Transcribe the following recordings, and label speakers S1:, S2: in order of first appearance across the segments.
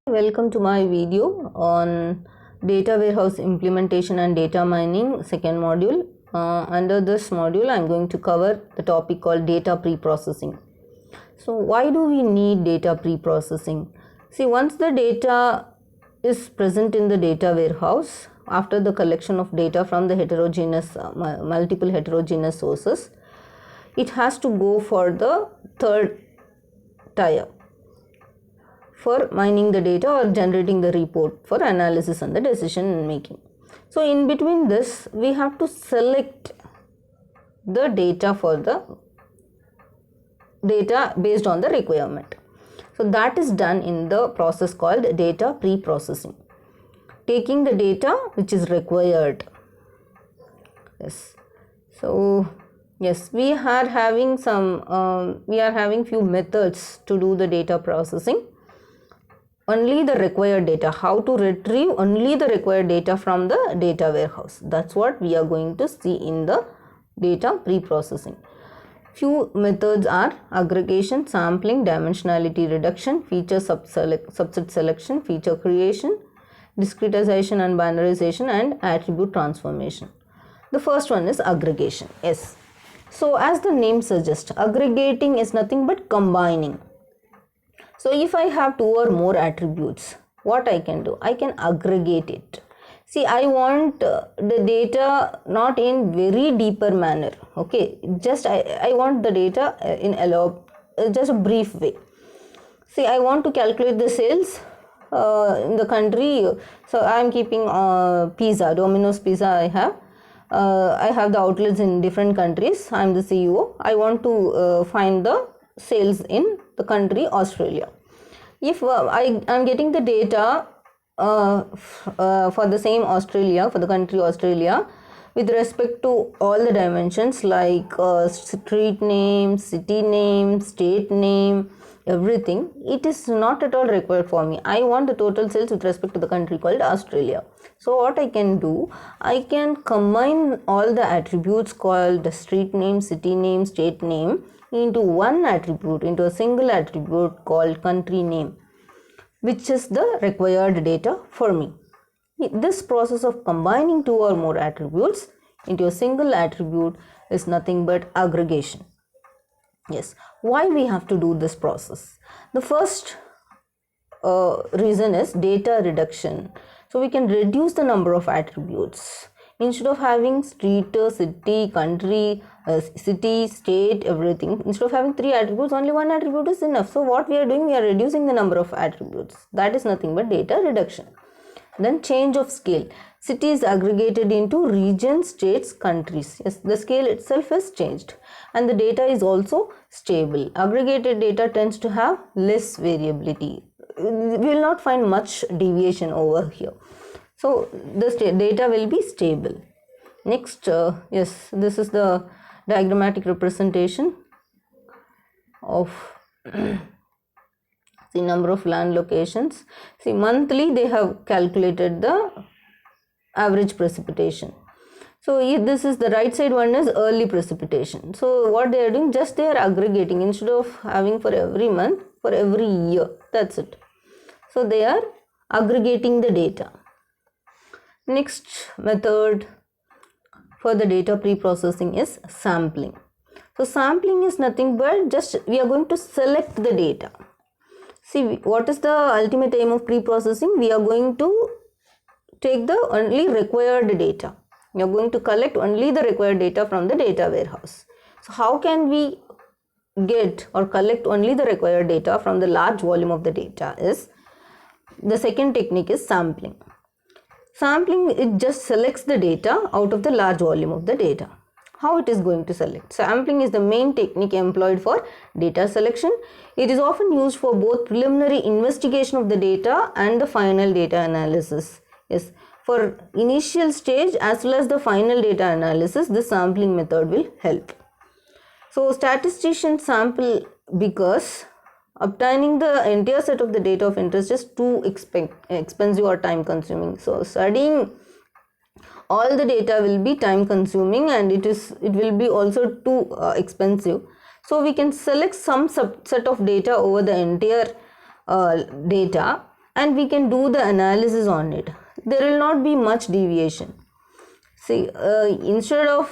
S1: Welcome to my video on data warehouse implementation and data mining, second module. Under this module, I am going to cover the topic called data pre-processing. So why do we need data pre-processing? See, once the data is present in the data warehouse, after the collection of data from the heterogeneous, multiple heterogeneous sources, it has to go for the third tier for mining the data or generating the report for analysis and the decision making. So in between this, we have to select the data for the data based on the requirement. So that is done in the process called data pre-processing, taking the data which is required. Yes. So yes, we are having few methods to do the data processing. Only the required data, how to retrieve only the required data from the data warehouse. That's what we are going to see in the data pre-processing. Few methods are aggregation, sampling, dimensionality reduction, feature subset selection, feature creation, discretization and binarization, and attribute transformation. The first one is aggregation. Yes. So as the name suggests, aggregating is nothing but combining. So if I have two or more attributes, what I can do? I can aggregate it. See, I want the data not in very deeper manner. Okay, just I want the data in just a brief way. See, I want to calculate the sales in the country. So I am keeping pizza, Domino's Pizza. I have the outlets in different countries. I am the CEO. I want to find the sales in the country Australia. If I am getting the data for the same Australia, for the country Australia, with respect to all the dimensions like street name, city name, state name, everything, it is not at all required for me. I want the total sales with respect to the country called Australia. So what I can do, I can combine all the attributes called street name, city name, state name into one attribute, into a single attribute called country name, which is the required data for me. This process of combining two or more attributes into a single attribute is nothing but aggregation. Yes. Why we have to do this process? The first reason is data reduction. So we can reduce the number of attributes. Instead of having street, city, country, city, state, everything, instead of having three attributes, only one attribute is enough. So what we are doing, we are reducing the number of attributes. That is nothing but data reduction. Then change of scale. City is aggregated into regions, states, countries. Yes, the scale itself is changed. And the data is also stable. Aggregated data tends to have less variability. We will not find much deviation over here. So the data will be stable. Next, yes, this is the diagrammatic representation of the number of land locations. See, monthly they have calculated the average precipitation. So this is the right side one is early precipitation. So what they are doing, just they are aggregating instead of having for every month, for every year. That's it. So they are aggregating the data. Next method for the data pre-processing is sampling. So sampling is nothing but just we are going to select the data. See, what is the ultimate aim of pre-processing? We are going to take the only required data. We are going to collect only the required data from the data warehouse. So how can we get or collect only the required data from the large volume of the data is the second technique is sampling. Sampling, it just selects the data out of the large volume of the data. How it is going to select? Sampling is the main technique employed for data selection. It is often used for both preliminary investigation of the data and the final data analysis. Yes, for initial stage as well as the final data analysis, this sampling method will help. So statisticians sample because obtaining the entire set of the data of interest is too expensive or time consuming. So studying all the data will be time consuming and it will be also too expensive. So we can select some subset of data over the entire data and we can do the analysis on it. There will not be much deviation. See, instead of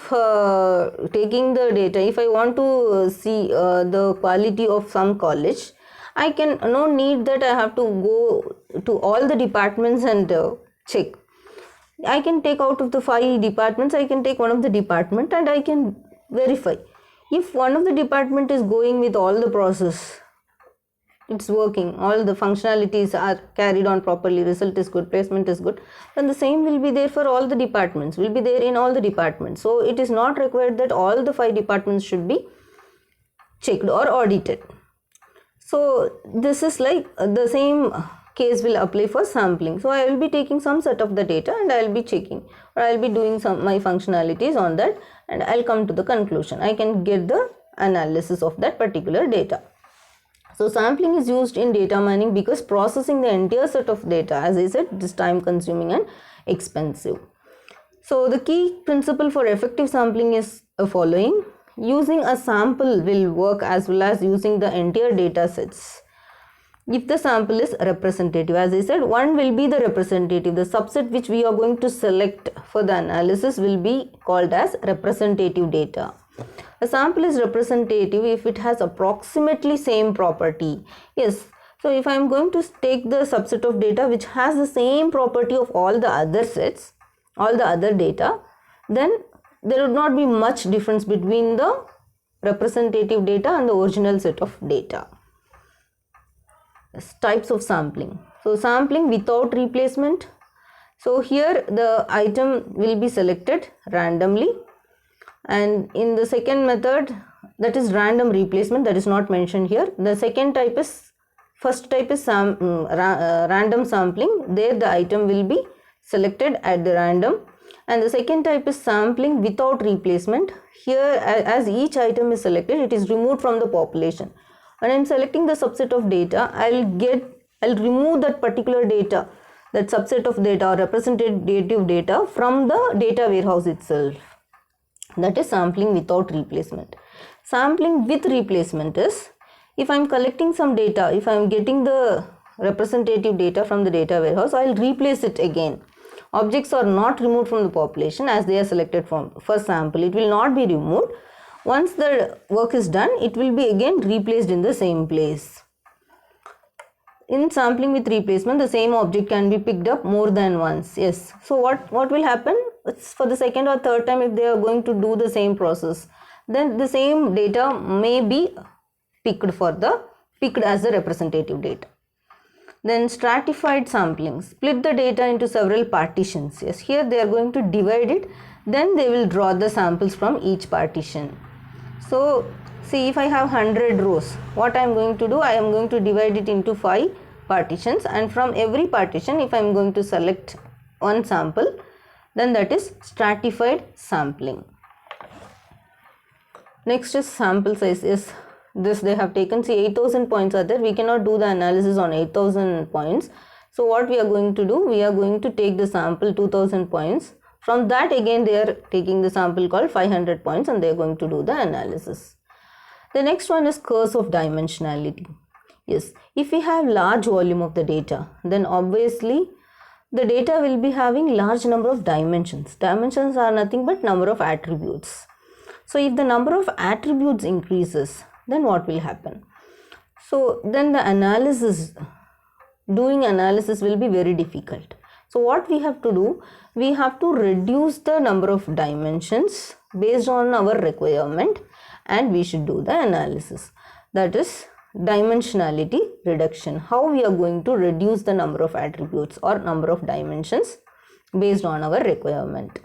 S1: taking the data, if I want to see the quality of some college, I can, no need that I have to go to all the departments and check. I can take out of the 5 departments, I can take one of the department and I can verify. If one of the department is going with all the process, it's working, all the functionalities are carried on properly, result is good, placement is good, then the same will be there for all the departments, will be there in all the departments. So it is not required that all the 5 departments should be checked or audited. So this is like the same case will apply for sampling. So I will be taking some set of the data and I will be checking, or I will be doing some my functionalities on that, and I will come to the conclusion. I can get the analysis of that particular data. So sampling is used in data mining because processing the entire set of data, as I said, is time consuming and expensive. So the key principle for effective sampling is the following. Using a sample will work as well as using the entire data sets. If the sample is representative, as I said, one will be the representative. The subset which we are going to select for the analysis will be called as representative data. A sample is representative if it has approximately same property. Yes, so if I am going to take the subset of data which has the same property of all the other sets, all the other data, then there would not be much difference between the representative data and the original set of data. Yes, types of sampling. So sampling without replacement. So here the item will be selected randomly. And in the second method, that is random replacement, that is not mentioned here. The second type is, first type is random sampling. There the item will be selected at the random. And the second type is sampling without replacement. Here, as each item is selected, it is removed from the population. When I am selecting the subset of data, I'll remove that particular data, that subset of data or representative data from the data warehouse itself. That is sampling without replacement. Sampling with replacement is, if I am collecting some data, if I am getting the representative data from the data warehouse, I will replace it again. Objects are not removed from the population as they are selected from first sample. It will not be removed. Once the work is done, it will be again replaced in the same place. In sampling with replacement, the same object can be picked up more than once. Yes. So what will happen? It's for the second or third time, if they are going to do the same process, then the same data may be picked as the representative data. Then stratified sampling. Split the data into several partitions. Yes, here they are going to divide it. Then they will draw the samples from each partition. So see, if I have 100 rows, what I am going to do, I am going to divide it into 5 partitions, and from every partition, if I am going to select one sample, then that is stratified sampling. Next is sample size. Yes, this they have taken, see 8000 points are there. We cannot do the analysis on 8000 points. So what we are going to do, we are going to take the sample 2000 points. From that again they are taking the sample called 500 points and they are going to do the analysis. The next one is curse of dimensionality. Yes, if we have large volume of the data, then obviously the data will be having large number of dimensions. Dimensions are nothing but number of attributes. So if the number of attributes increases, then what will happen? So then the doing analysis will be very difficult. So what we have to do, we have to reduce the number of dimensions based on our requirement, and we should do the analysis. That is dimensionality reduction. How we are going to reduce the number of attributes or number of dimensions based on our requirement.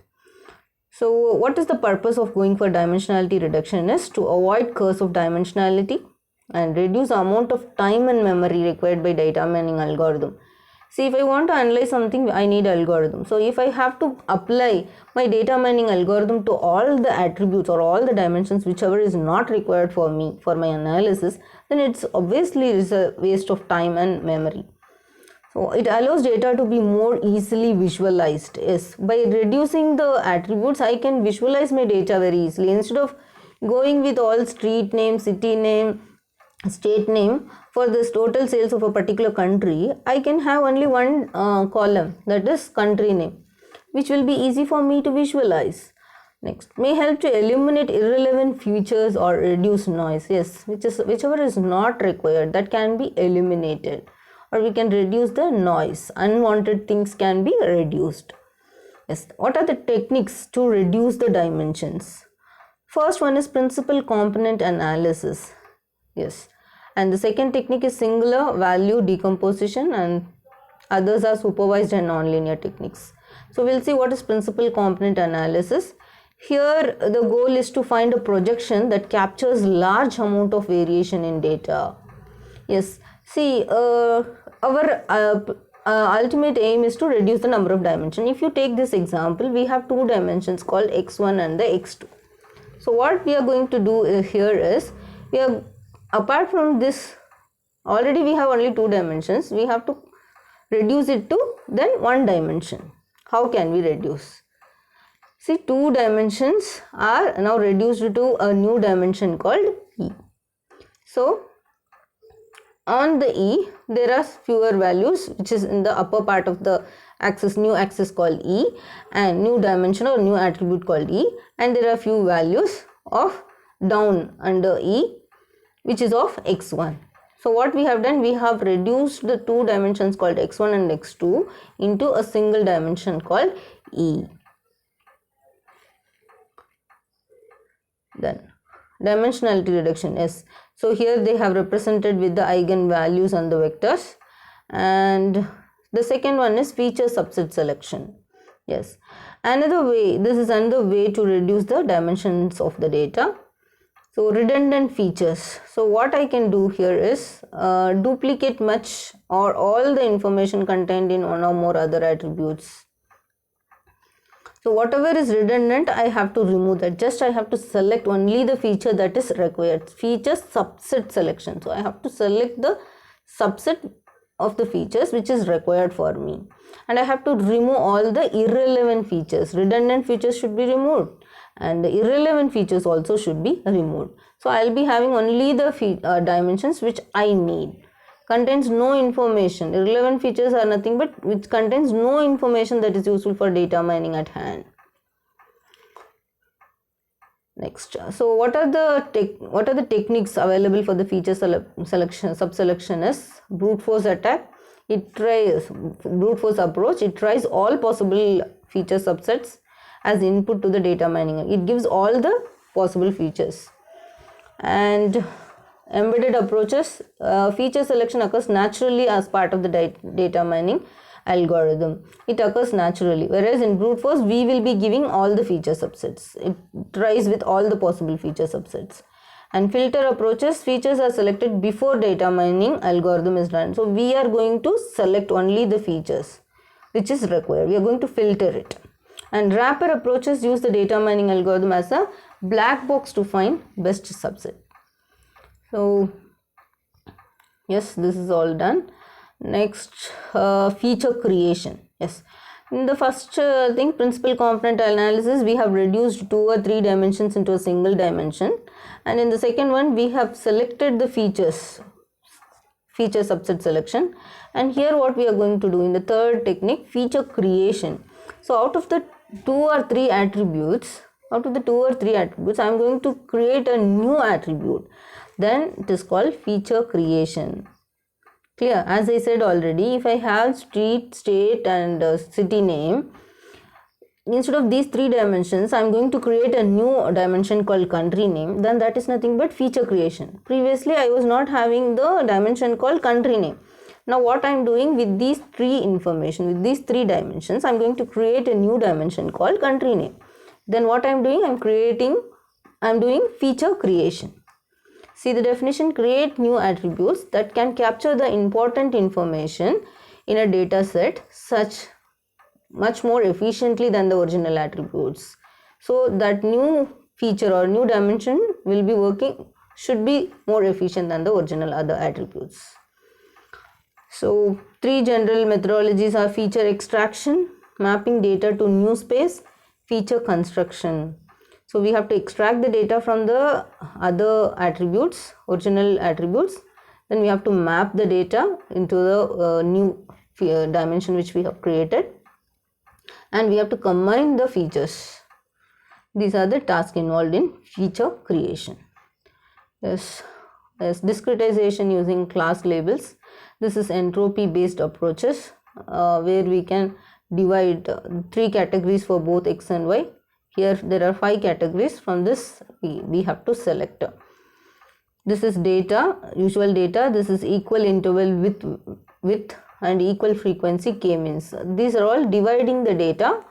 S1: So what is the purpose of going for dimensionality reduction is to avoid curse of dimensionality and reduce the amount of time and memory required by data mining algorithm. See, if I want to analyze something, I need algorithm. So if I have to apply my data mining algorithm to all the attributes or all the dimensions, whichever is not required for me for my analysis, then it's obviously a waste of time and memory. So it allows data to be more easily visualized. Yes, by reducing the attributes, I can visualize my data very easily. Instead of going with all street name, city name, state name for this total sales of a particular country, I can have only one column, that is country name, which will be easy for me to visualize. Next, may help to eliminate irrelevant features or reduce noise. Yes, whichever is not required, that can be eliminated, or we can reduce the noise. Unwanted things can be reduced. Yes, what are the techniques to reduce the dimensions? First one is principal component analysis. Yes, and the second technique is singular value decomposition, and others are supervised and nonlinear techniques. So we'll see what is principal component analysis. Here the goal is to find a projection that captures large amount of variation in data. Yes, see, our ultimate aim is to reduce the number of dimensions. If you take this example, we have two dimensions called x1 and the x2. So what we are going to do here is, we are, apart from this, already we have only two dimensions, we have to reduce it to then one dimension. How can we reduce? See, two dimensions are now reduced to a new dimension called E. So on the E, there are fewer values, which is in the upper part of the axis, new axis called E, and new dimension or new attribute called E, and there are few values of down under E, which is of x1. So what we have done, we have reduced the two dimensions called x1 and x2 into a single dimension called E. Then dimensionality reduction. Yes, so here they have represented with the eigenvalues and the vectors. And the second one is feature subset selection. Yes, another way, this is another way to reduce the dimensions of the data. So redundant features. So what I can do here is duplicate much or all the information contained in one or more other attributes. So whatever is redundant, I have to remove that. Just I have to select only the feature that is required. Feature subset selection. So I have to select the subset of the features which is required for me. And I have to remove all the irrelevant features. Redundant features should be removed, and the irrelevant features also should be removed. So I will be having only the dimensions which I need. Contains no information. Irrelevant features are nothing but which contains no information that is useful for data mining at hand. Next, so what are the techniques available for the feature selection? Subselection is brute force attack. It tries brute force approach. It tries all possible feature subsets as input to the data mining. It gives all the possible features. And embedded approaches, feature selection occurs naturally as part of the data mining algorithm. It occurs naturally, whereas in brute force we will be giving all the feature subsets. It tries with all the possible feature subsets. And filter approaches, features are selected before data mining algorithm is done. So we are going to select only the features which is required. We are going to filter it. And wrapper approaches use the data mining algorithm as a black box to find best subset. So yes, this is all done. Next, feature creation. Yes, in the first thing, principal component analysis, we have reduced 2 or 3 dimensions into a single dimension, and in the second one we have selected the features, feature subset selection. And here what we are going to do in the third technique, feature creation. So out of the 2 or 3 attributes, I am going to create a new attribute. Then it is called feature creation. Clear? As I said already, if I have street, state and city name, instead of these 3 dimensions, I am going to create a new dimension called country name. Then that is nothing but feature creation. Previously I was not having the dimension called country name. Now what I am doing with these 3 information, with these 3 dimensions, I am going to create a new dimension called country name. Then what I am doing, I am doing feature creation. See the definition, create new attributes that can capture the important information in a data set much more efficiently than the original attributes. So that new feature or new dimension should be more efficient than the original other attributes. So 3 general methodologies are feature extraction, mapping data to new space, feature construction. So we have to extract the data from the other attributes, original attributes. Then we have to map the data into the new dimension which we have created, and we have to combine the features. These are the tasks involved in feature creation. Yes, discretization using class labels. This is entropy based approaches where we can divide 3 categories for both x and y. Here there are 5 categories. From this we have to select. This is data, usual data. This is equal interval width and equal frequency k-means. These are all dividing the data.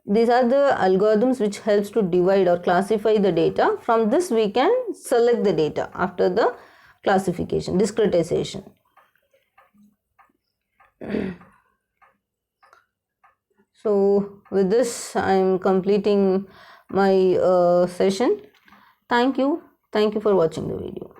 S1: These are the algorithms which helps to divide or classify the data. From this we can select the data after the classification, discretization. So with this I am completing my session. Thank you for watching the video.